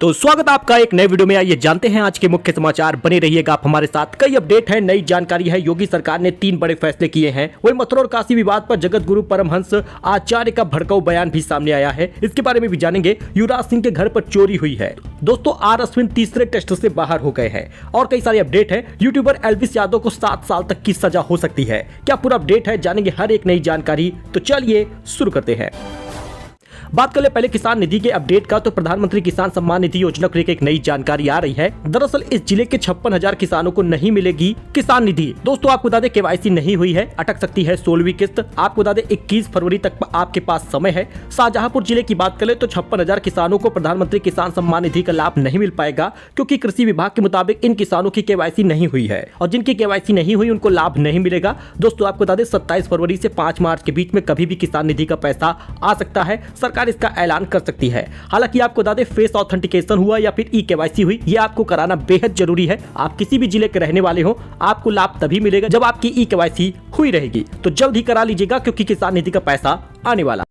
तो स्वागत है आपका एक नए वीडियो में। आइए जानते हैं आज के मुख्य समाचार। बने रहिएगा आप हमारे साथ। कई अपडेट है, नई जानकारी है। योगी सरकार ने 3 बड़े फैसले किए हैं। वही मथुरा और काशी विवाद पर जगत गुरु परमहंस आचार्य का भड़काऊ बयान भी सामने आया है। इसके बारे में भी जानेंगे। युवराज सिंह के घर पर चोरी हुई है। दोस्तों आर अश्विन तीसरे टेस्ट से बाहर हो गए हैं और कई सारे अपडेट है। यूट्यूबर एल्विस यादव को 7 साल तक की सजा हो सकती है। क्या पूरा अपडेट है, जानेंगे हर एक नई जानकारी। तो चलिए शुरू करते हैं। बात कर ले पहले किसान निधि के अपडेट का। तो प्रधानमंत्री किसान सम्मान निधि योजना को लेकर एक नई जानकारी आ रही है। दरअसल इस जिले के 56,000 किसानों को नहीं मिलेगी किसान निधि। दोस्तों आपको बता दें केवाईसी नहीं हुई है, अटक सकती है 16वीं किस्त। आपको बता दें 21 फरवरी तक आपके पास समय है। शाहजहांपुर जिले की बात करें तो 56,000 किसानों को प्रधानमंत्री किसान सम्मान निधि का लाभ नहीं मिल पाएगा, क्योंकि कृषि विभाग के मुताबिक इन किसानों की केवाईसी नहीं हुई है और जिनकी केवाईसी नहीं हुई उनको लाभ नहीं मिलेगा। दोस्तों आपको बता दें 27 फरवरी से 5 मार्च के बीच में कभी भी किसान निधि का पैसा आ सकता है। सरकार इसका ऐलान कर सकती है। हालांकि आपको बता दें फेस ऑथेंटिकेशन हुआ या फिर ई केवाईसी हुई, ये आपको कराना बेहद जरूरी है। आप किसी भी जिले के रहने वाले हो, आपको लाभ तभी मिलेगा जब आपकी ई केवाईसी हुई रहेगी। तो जल्द ही करा लीजिएगा, क्योंकि किसान निधि का पैसा आने वाला।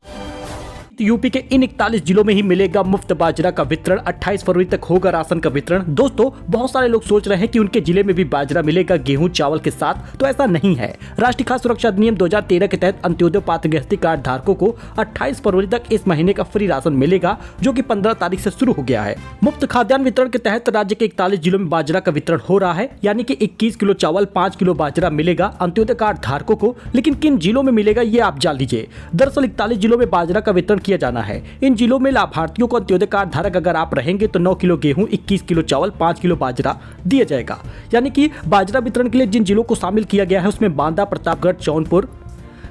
यूपी के इन 41 जिलों में ही मिलेगा मुफ्त बाजरा का वितरण। 28 फरवरी तक होगा राशन का वितरण। दोस्तों बहुत सारे लोग सोच रहे हैं कि उनके जिले में भी बाजरा मिलेगा गेहूं चावल के साथ, तो ऐसा नहीं है। राष्ट्रीय खाद्य सुरक्षा अधिनियम 2013 के तहत अंत्योदय पात्र गृहस्थी कार्ड धारकों को 28 फरवरी तक इस महीने का फ्री राशन मिलेगा, जो कि 15 तारीख से शुरू हो गया है। मुफ्त खाद्यान्न वितरण के तहत राज्य के 41 जिलों में बाजरा का वितरण हो रहा है, यानी कि 21 किलो चावल 5 किलो बाजरा मिलेगा अंत्योदय कार्ड धारकों को। लेकिन किन जिलों में मिलेगा ये आप जान लीजिए। दरअसल 41 जिलों में बाजरा का वितरण किया जाना है। इन जिलों में लाभार्थियों को अंत्योदय कार्ड धारक अगर आप रहेंगे तो 9 किलो गेहूं 21 किलो चावल 5 किलो बाजरा दिया जाएगा। यानी कि बाजरा वितरण के लिए जिन जिलों को शामिल किया गया है उसमें बांदा, प्रतापगढ़, जौनपुर,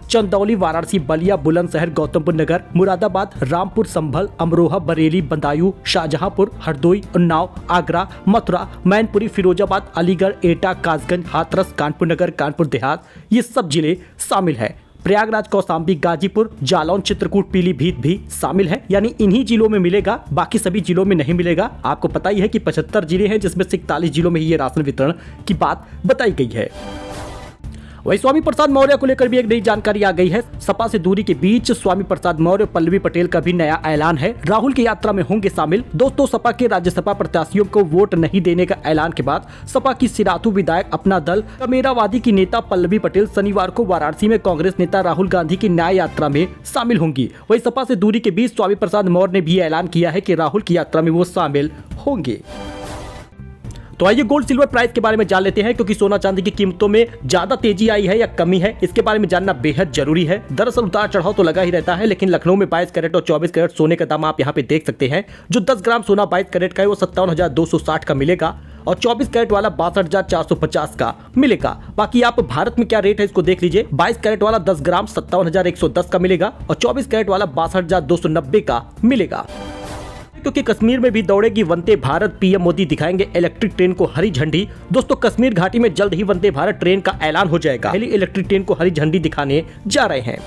चंदौली, वाराणसी, बलिया, बुलंदशहर, गौतमबुद्ध नगर, मुरादाबाद, रामपुर, संभल, अमरोहा, बरेली, बदायूं, शाहजहांपुर, हरदोई, उन्नाव, आगरा, मथुरा, मैनपुरी, फिरोजाबाद, अलीगढ़, एटा, कासगंज, हाथरस, कानपुर नगर, कानपुर देहात, ये सब जिले शामिल है। प्रयागराज, कौशाम्बी, गाजीपुर, जालौन, चित्रकूट, पीलीभीत भी शामिल है। यानी इन्हीं जिलों में मिलेगा, बाकी सभी जिलों में नहीं मिलेगा। आपको पता ही है कि 75 जिले हैं, जिसमें से 41 जिलों में ही ये राशन वितरण की बात बताई गई है। वही स्वामी प्रसाद मौर्य को लेकर भी एक नई जानकारी आ गई है। सपा से दूरी के बीच स्वामी प्रसाद मौर्य और पल्लवी पटेल का भी नया ऐलान है। राहुल की यात्रा में होंगे शामिल। दोस्तों सपा के राज्यसभा प्रत्याशियों को वोट नहीं देने का ऐलान के बाद सपा की सिराथू विधायक अपना दल कमेरावादी की नेता पल्लवी पटेल शनिवार को वाराणसी में कांग्रेस नेता राहुल गांधी की न्याय यात्रा में शामिल होंगी। वही सपा से दूरी के बीच स्वामी प्रसाद मौर्य ने भी ऐलान किया है कि राहुल की यात्रा में वो शामिल होंगे। तो आइए गोल्ड सिल्वर प्राइस के बारे में जान लेते हैं, क्योंकि सोना चांदी की कीमतों में ज्यादा तेजी आई है या कमी है, इसके बारे में जानना बेहद जरूरी है। दरअसल उतार चढ़ाव तो लगा ही रहता है, लेकिन लखनऊ में 22 कैरेट और 24 कैरेट सोने का दाम आप यहाँ पे देख सकते हैं। जो 10 ग्राम सोना 22 कैरेट का है वो 57,260 का मिलेगा और 24 कैरेट वाला 62,450 का मिलेगा। बाकी आप भारत में क्या रेट है इसको देख लीजिए। 22 कैरेट वाला 10 ग्राम 57,110 का मिलेगा और 24 कैरेट वाला 62,290 का मिलेगा। क्योंकि कश्मीर में भी दौड़ेगी वंदे भारत, पीएम मोदी दिखाएंगे इलेक्ट्रिक ट्रेन को हरी झंडी। दोस्तों कश्मीर घाटी में जल्द ही वंदे भारत ट्रेन का ऐलान हो जाएगा। पहली इलेक्ट्रिक ट्रेन को हरी झंडी दिखाने जा रहे हैं।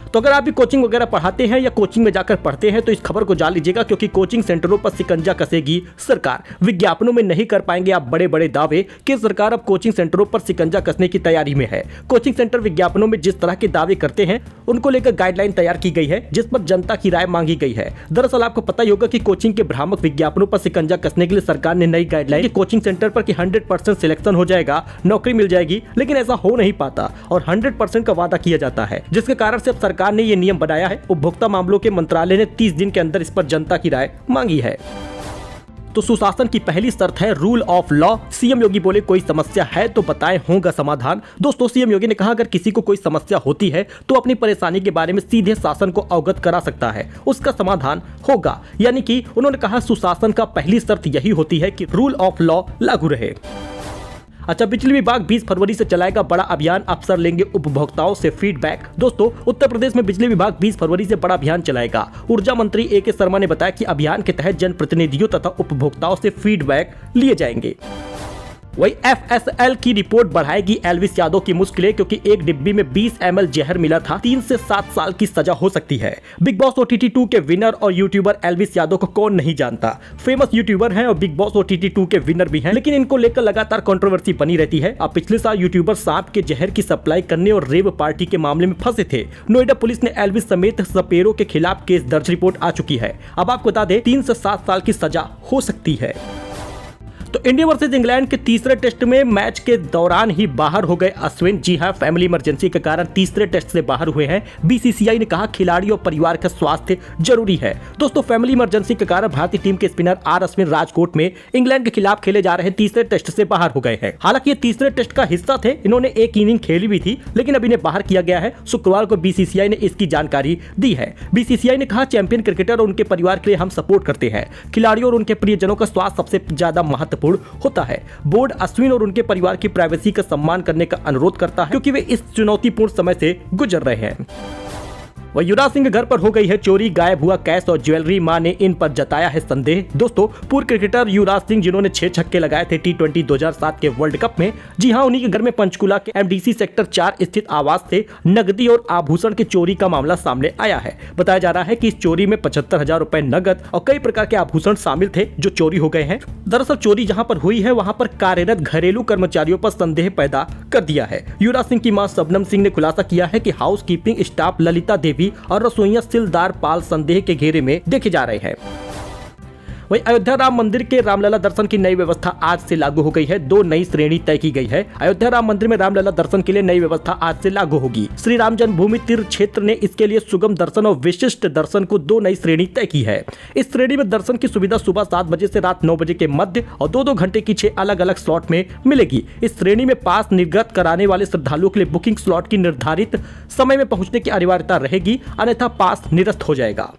तो अगर आप भी कोचिंग वगैरह पढ़ाते हैं या कोचिंग में जाकर पढ़ते हैं तो इस खबर को जान लीजिएगा, क्योंकि कोचिंग सेंटरों पर शिकंजा कसेगी सरकार। विज्ञापनों में नहीं कर पाएंगे आप बड़े बड़े दावे कि सरकार अब कोचिंग सेंटरों पर शिकंजा कसने की तैयारी में है। कोचिंग सेंटर विज्ञापनों में जिस तरह के दावे करते हैं उनको लेकर गाइडलाइन तैयार की गई है, जिस पर जनता की राय मांगी गई है। दरअसल आपको पता ही होगा कि कोचिंग के भ्रामक विज्ञापनों पर शिकंजा कसने के लिए सरकार ने नई गाइडलाइन कोचिंग सेंटर पर 100% सिलेक्शन हो जाएगा, नौकरी मिल जाएगी। लेकिन ऐसा हो नहीं पाता और 100% का वादा किया जाता है, जिसके कारण से अब सरकार ने ये नियम बनाया है। उपभोक्ता मामलों के मंत्रालय ने 30 दिन के अंदर इस पर जनता की राय मांगी है। तो सुशासन की पहली शर्त है रूल ऑफ लॉ। सीएम योगी बोले कोई समस्या है तो बताएं, होगा समाधान। दोस्तों सीएम योगी ने कहा अगर किसी को कोई समस्या होती है तो अपनी परेशानी के बारे में सीधे शासन को अवगत करा सकता है, उसका समाधान होगा। यानी कि उन्होंने कहा सुशासन का पहली शर्त यही होती है कि रूल ऑफ लॉ लागू रहे। अच्छा, बिजली विभाग 20 फरवरी से चलाएगा बड़ा अभियान, अफसर लेंगे उपभोक्ताओं से फीडबैक। दोस्तों उत्तर प्रदेश में बिजली विभाग 20 फरवरी से बड़ा अभियान चलाएगा। ऊर्जा मंत्री ए के शर्मा ने बताया कि अभियान के तहत जनप्रतिनिधियों तथा उपभोक्ताओं से फीडबैक लिए जाएंगे। वही FSL की रिपोर्ट बढ़ाएगी एल्विस यादव की मुश्किलें, क्योंकि एक डिब्बी में 20 ml जहर मिला था। 3 से 7 साल की सजा हो सकती है। बिग बॉस OTT 2 के विनर और यूट्यूबर एल्विस यादव को कौन नहीं जानता। फेमस यूट्यूबर हैं और बिग बॉस OTT 2 के विनर भी हैं, लेकिन इनको लेकर लगातार कंट्रोवर्सी बनी रहती है। अब पिछले साल यूट्यूबर सांप के जहर की सप्लाई करने और रेव पार्टी के मामले में फंसे थे। नोएडा पुलिस ने एल्विस समेत सपेरो के खिलाफ केस दर्ज, रिपोर्ट आ चुकी है। अब आपको बता दें 3 से 7 साल की सजा हो सकती है। तो इंडिया वर्सेज इंग्लैंड के तीसरे टेस्ट में मैच के दौरान ही बाहर हो गए अश्विन। जी हां, फैमिली इमरजेंसी के कारण तीसरे टेस्ट से बाहर हुए हैं। BCCI ने कहा खिलाड़ी और परिवार का स्वास्थ्य जरूरी है। दोस्तों, फैमिली इमरजेंसी के कारण भारतीय टीम के स्पिनर R अश्विन राजकोट में इंग्लैंड के खिलाफ खेले जा रहे तीसरे टेस्ट से बाहर हो गए हैं। हालांकि ये तीसरे टेस्ट का हिस्सा थे, इन्होंने एक इनिंग खेली भी थी, लेकिन अब इन्हें बाहर किया गया है। शुक्रवार को BCCI ने इसकी जानकारी दी है। BCCI ने कहा चैंपियन क्रिकेटर और उनके परिवार के लिए हम सपोर्ट करते हैं। खिलाड़ियों और उनके प्रियजनों का स्वास्थ्य सबसे ज्यादा महत्वपूर्ण होता है। बोर्ड अश्विन और उनके परिवार की प्राइवेसी का सम्मान करने का अनुरोध करता है, क्योंकि वे इस चुनौतीपूर्ण समय से गुजर रहे हैं। वह युवराज सिंह के घर पर हो गई है चोरी, गायब हुआ कैश और ज्वेलरी, मां ने इन पर जताया है संदेह। दोस्तों, पूर्व क्रिकेटर युवराज सिंह जिन्होंने 6 छक्के लगाए थे T20 2007 के वर्ल्ड कप में, जी हां, उन्हीं के घर में पंचकुला के MDC सेक्टर 4 स्थित आवास से नकदी और आभूषण की चोरी का मामला सामने आया है। बताया जा रहा है कि इस चोरी में 75,000 रुपए नगद और कई प्रकार के आभूषण शामिल थे जो चोरी हो गए हैं। दरअसल चोरी जहां पर हुई है वहां पर कार्यरत घरेलू कर्मचारियों पर संदेह पैदा कर दिया है। युवराज सिंह की मां शबनम सिंह ने खुलासा किया है कि house keeping staff Lalita Devi और रसोइया सिलदार पाल संदेह के घेरे में देखे जा रहे हैं। वहीं अयोध्या राम मंदिर के रामलला दर्शन की नई व्यवस्था आज से लागू हो गई है। 2 नई श्रेणी तय की गई है। अयोध्या राम मंदिर में रामलला दर्शन के लिए नई व्यवस्था आज से लागू होगी। श्री राम जन्मभूमि तीर्थ क्षेत्र ने इसके लिए सुगम दर्शन और विशिष्ट दर्शन को 2 नई श्रेणी तय की है। इस श्रेणी में दर्शन की सुविधा सुबह 7 बजे से रात 9 बजे के मध्य और 2-2 घंटे की 6 अलग अलग स्लॉट में मिलेगी। इस श्रेणी में पास निर्गत कराने वाले श्रद्धालुओं के लिए बुकिंग स्लॉट की निर्धारित समय में पहुंचने की अनिवार्यता रहेगी, अन्यथा पास निरस्त हो जाएगा।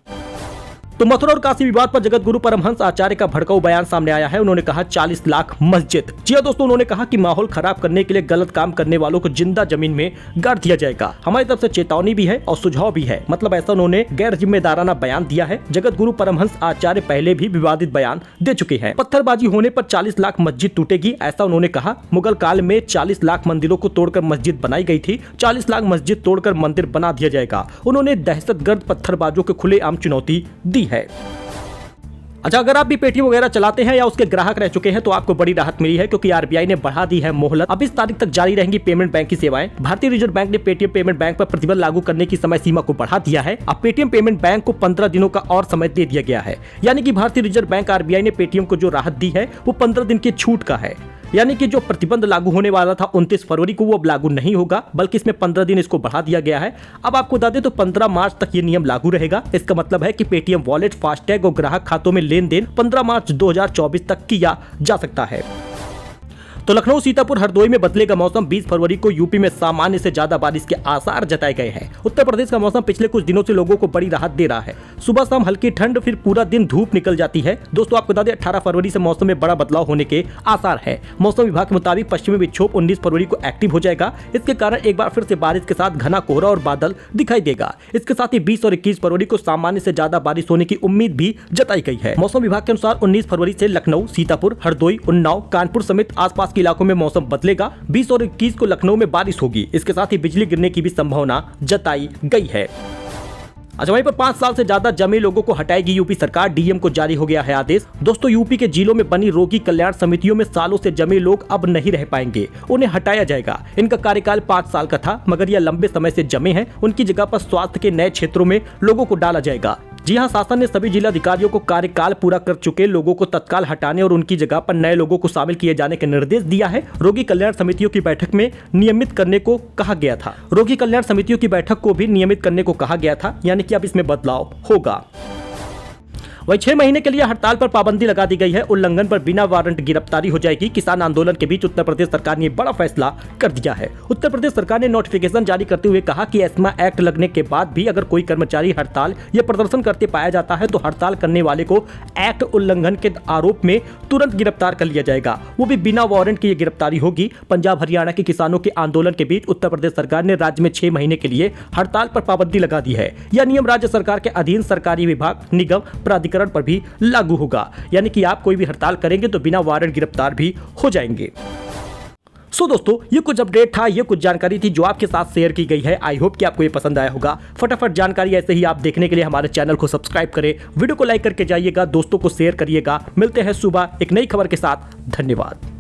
तो मथुरा और काशी विवाद पर जगत गुरु परमहंस आचार्य का भड़काऊ बयान सामने आया है। उन्होंने कहा 40 लाख मस्जिद। जी हां दोस्तों, उन्होंने कहा कि माहौल खराब करने के लिए गलत काम करने वालों को जिंदा जमीन में गाड़ दिया जाएगा। हमारी तरफ से चेतावनी भी है और सुझाव भी है, मतलब ऐसा उन्होंने गैर जिम्मेदाराना बयान दिया है। जगत गुरु परमहंस आचार्य पहले भी विवादित बयान दे चुके हैं। पत्थरबाजी होने पर 40 लाख मस्जिद टूटेगी, ऐसा उन्होंने कहा। मुगल काल में 40 लाख मंदिरों को तोड़कर मस्जिद बनाई गई थी। 40 लाख मस्जिद तोड़कर मंदिर बना दिया जाएगा। उन्होंने दहशतगर्द पत्थरबाजों को खुलेआम चुनौती दी है। अच्छा, अगर आप भी पेटीएम वगैरह चलाते हैं या उसके ग्राहक रह चुके हैं तो आपको बड़ी राहत मिली है, क्योंकि RBI ने बढ़ा दी है मोहलत। अब इस तारीख तक जारी रहेंगी पेमेंट बैंक की सेवाएं। भारतीय रिजर्व बैंक ने पेटीएम पेमेंट बैंक पर प्रतिबंध लागू करने की समय सीमा को बढ़ा दिया है। अब पेटीएम पेमेंट बैंक को 15 दिनों का और समय दे दिया गया है। यानी कि भारतीय रिजर्व बैंक RBI ने पेटीएम को जो राहत दी है वो 15 दिन की छूट का है। यानी कि जो प्रतिबंध लागू होने वाला था 29 फरवरी को, वो अब लागू नहीं होगा, बल्कि इसमें 15 दिन इसको बढ़ा दिया गया है। अब आपको बता दें तो 15 मार्च तक ये नियम लागू रहेगा। इसका मतलब है कि पेटीएम वॉलेट, फास्टैग और ग्राहक खातों में लेन देन 15 मार्च 2024 तक किया जा सकता है। तो लखनऊ, सीतापुर, हरदोई में बदलेगा मौसम। 20 फरवरी को यूपी में सामान्य से ज्यादा बारिश के आसार जताए गए हैं। उत्तर प्रदेश का मौसम पिछले कुछ दिनों से लोगों को बड़ी राहत दे रहा है। सुबह शाम हल्की ठंड, फिर पूरा दिन धूप निकल जाती है। दोस्तों, आपको बता दें 18 फरवरी से मौसम में बड़ा बदलाव होने के आसार है। मौसम विभाग के मुताबिक पश्चिमी विक्षोभ 19 फरवरी को एक्टिव हो जाएगा। इसके कारण एक बार फिर से बारिश के साथ घना कोहरा और बादल दिखाई देगा। इसके साथ ही 20 और 21 फरवरी को सामान्य से ज्यादा बारिश होने की उम्मीद भी जताई गई है। मौसम विभाग के अनुसार 19 फरवरी से लखनऊ, सीतापुर, हरदोई, उन्नाव, कानपुर समेत आसपास के इलाकों में मौसम बदलेगा। 20 और 21 को लखनऊ में बारिश होगी। इसके साथ ही बिजली गिरने की भी संभावना जताई गई है। अच्छा, वहीं पर 5 साल से ज्यादा जमे लोगों को हटाएगी यूपी सरकार। डीएम को जारी हो गया है आदेश। दोस्तों, यूपी के जिलों में बनी रोगी कल्याण समितियों में सालों से जमे लोग अब नहीं रह पाएंगे, उन्हें हटाया जाएगा। इनका कार्यकाल 5 साल का था, मगर यह लंबे समय से जमे हैं। उनकी जगह पर स्वास्थ्य के नए क्षेत्रों में लोगों को डाला जाएगा। जी हां, शासन ने सभी जिलाधिकारियों को कार्यकाल पूरा कर चुके लोगों को तत्काल हटाने और उनकी जगह पर नए लोगों को शामिल किए जाने के निर्देश दिया है। रोगी कल्याण समितियों की बैठक में नियमित करने को कहा गया था। रोगी कल्याण समितियों की बैठक को भी नियमित करने को कहा गया था, यानी कि अब इसमें बदलाव होगा। वही 6 महीने के लिए हड़ताल पर पाबंदी लगा दी गई है। उल्लंघन पर बिना वारंट गिरफ्तारी हो जाएगी। किसान आंदोलन के बीच उत्तर प्रदेश सरकार ने बड़ा फैसला कर दिया है। उत्तर प्रदेश सरकार ने नोटिफिकेशन जारी करते हुए कहा कि एस्मा एक्ट लगने के बाद भी अगर कोई कर्मचारी हड़ताल या प्रदर्शन करते पाया जाता है तो हड़ताल करने वाले को एक्ट उल्लंघन के आरोप में तुरंत गिरफ्तार कर लिया जाएगा, वो भी बिना वारंट की ये गिरफ्तारी होगी। पंजाब हरियाणा के किसानों के आंदोलन के बीच उत्तर प्रदेश सरकार ने राज्य में 6 महीने के लिए हड़ताल पर पाबंदी लगा दी है। यह नियम राज्य सरकार के अधीन सरकारी विभाग, निगम, प्राधिकरण पर भी लागू होगा। यानी कि आप कोई भी हड़ताल करेंगे तो बिना वारंट गिरफ्तार भी हो जाएंगे। सो दोस्तों, ये कुछ अपडेट था, ये कुछ जानकारी थी जो आपके साथ शेयर की गई है। आई होप कि आपको ये पसंद आया होगा। फटाफट जानकारी ऐसे ही आप देखने के लिए हमारे चैनल को सब्सक्राइब करें, वीडियो को लाइक करके जाइएगा, दोस्तों को शेयर करिएगा। मिलते हैं सुबह एक नई खबर के साथ। धन्यवाद।